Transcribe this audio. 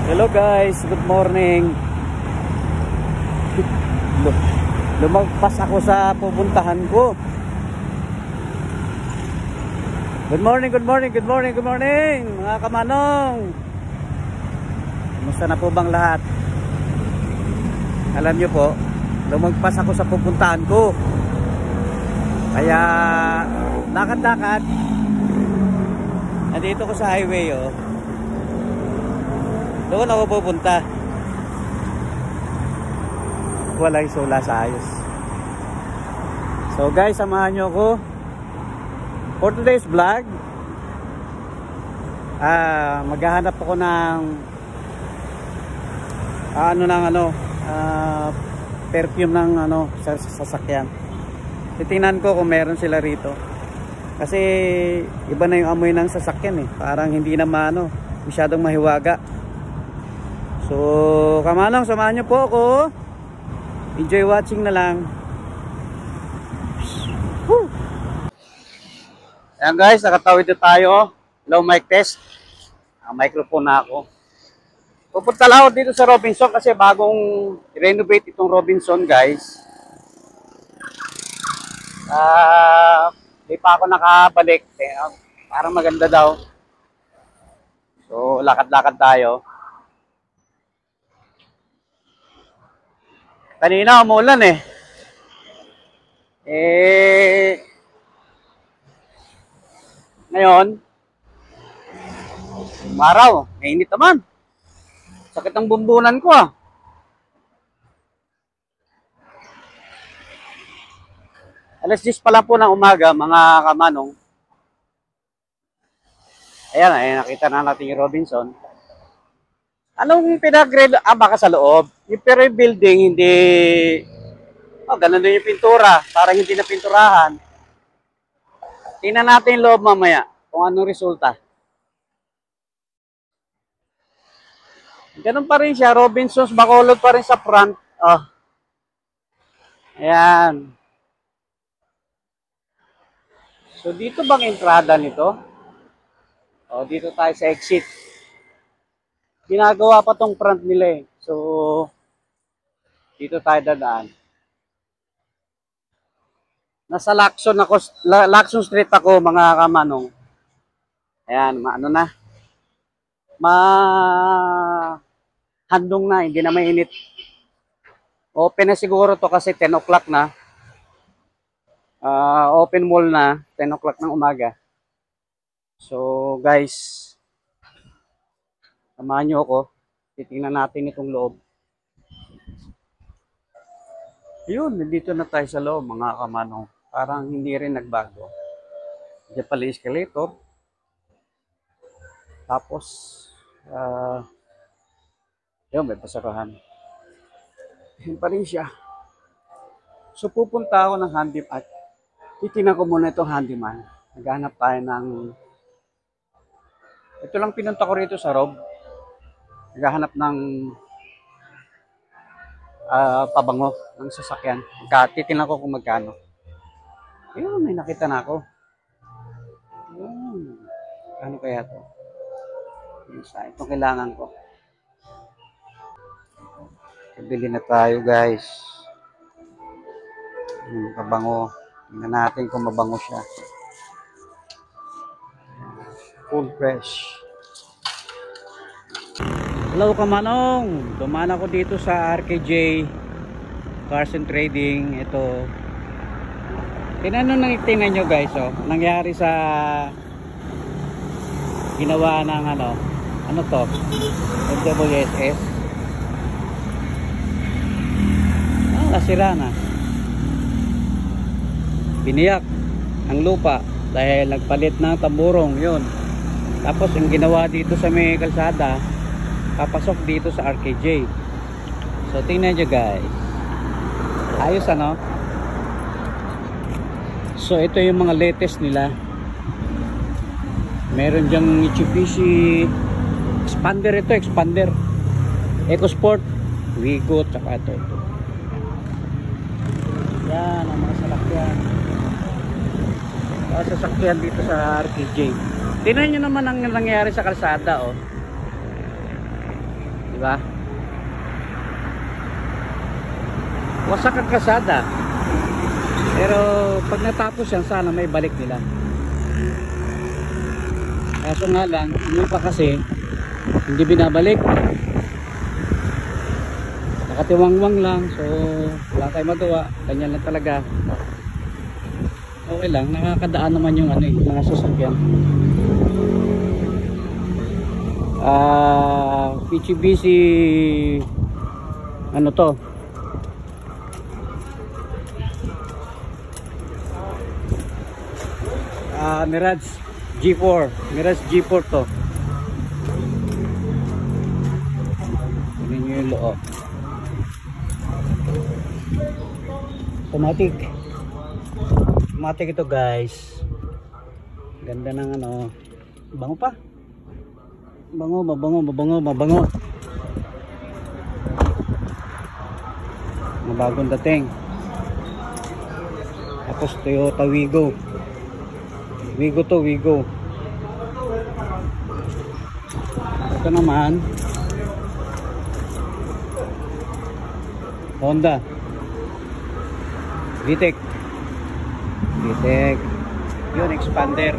Hello guys, good morning. Lumagpas ako sa pupuntahan ko. Good morning, good morning, good morning, good morning mga kamanong. Kumusta na po bang lahat? Alam nyo po, lumagpas ako sa pupuntahan ko. Kaya lakad-lakad. Nandito ko sa highway oh. Doon ako pupunta. Walang sula sa ayos. So guys, samahan nyo ako for today's vlog. Maghahanap ako ng perfume ng sa sasakyan. Titingnan ko kung meron sila rito. Kasi iba na yung amoy ng sasakyan eh. Parang hindi na masyadong mahiwaga. So, kamanong, samahan nyo po ako. Enjoy watching na lang. Woo! Ayan guys, nakatawid na tayo. Low mic test. Microphone na ako. Pupunta lang ako dito sa Robinson kasi bagong renovate itong Robinson guys. Di pa ako nakabalik. Parang maganda daw. So, lakad-lakad tayo. Kanina umulan eh. Ngayon, umaraw. Mainit naman. Sakit ang bumbunan ko ah. Alas 10 pa lang po ng umaga, mga kamanong. Ayan, nakita na natin yung Robinson. Anong pinag-grade? Baka sa loob. Pero yung building, hindi... ganun din yung pintura. Parang hindi na pinturahan. Tingnan natin yung loob mamaya. Kung anong resulta. Ganun pa rin siya. Robinsons, Bacolod pa rin sa front. Ayan. So, dito bang entrada nito? Dito tayo sa exit. Ginagawa pa tong front nila eh. So, dito tayo dadaan. Nasa Lacson Street ako mga kamanong. Ayan, handong na, hindi na mainit. Open na siguro to kasi 10 o'clock na. Open mall na, 10 o'clock ng umaga. So, guys, samahan nyo ako. Titingnan natin itong loob. Yun, nandito na tayo sa loob, mga kamanong. Parang hindi rin nagbago. Diyan pala escalator. Tapos, yun, may pasarahan. Yun pa rin siya. So, pupunta ako ng handyman. Titingnan ko muna itong handyman. Naghanap tayo ng... Ito lang pinunta ko rito sa Rob. Naghahanap ng pabango ng sasakyan. Titingnan ko kung magkano. Ayun, may nakita na ako. Ano kaya to? Itong kailangan ko. Bili na tayo guys. Pabango. Tingnan natin kung mabango siya. Full fresh. Hello kamanong, dumaan ako dito sa RKJ Cars and Trading. Ito, tingnan nyo guys nangyari sa ginawa ng ano to, WSS. Nasira na, biniyak ang lupa dahil nagpalit ng tamburong. Yun, tapos yung ginawa dito sa may kalsada, papasok dito sa RKJ. So tingnan nyo guys, ayos So ito yung mga latest nila. Meron dyang Mitsubishi expander. Ito expander, EcoSport, Wigo, tsaka ito. Yan ang mga sasakyan dito sa RKJ. Tingnan nyo naman ang nangyayari sa kalsada ba? Wasak ang kalsada. Pero pag natapos yan, sana may balik nila. Kaso nga lang, hindi pa kasi hindi binabalik. Nakatiwangwang lang, so wala tayong magawa. Ganyan lang talaga. Okay lang, nakakadaan naman yung mga sasakyan. Mitsubishi ano to? Mirage G4. Mirage G4 to. Tingnan nyo yung loob. Automatic ito guys. Ganda ng bango pa. Mabango. Mabagong dating. Tapos Toyota Wigo. Wigo. Ito naman Honda VTEC yun, expander.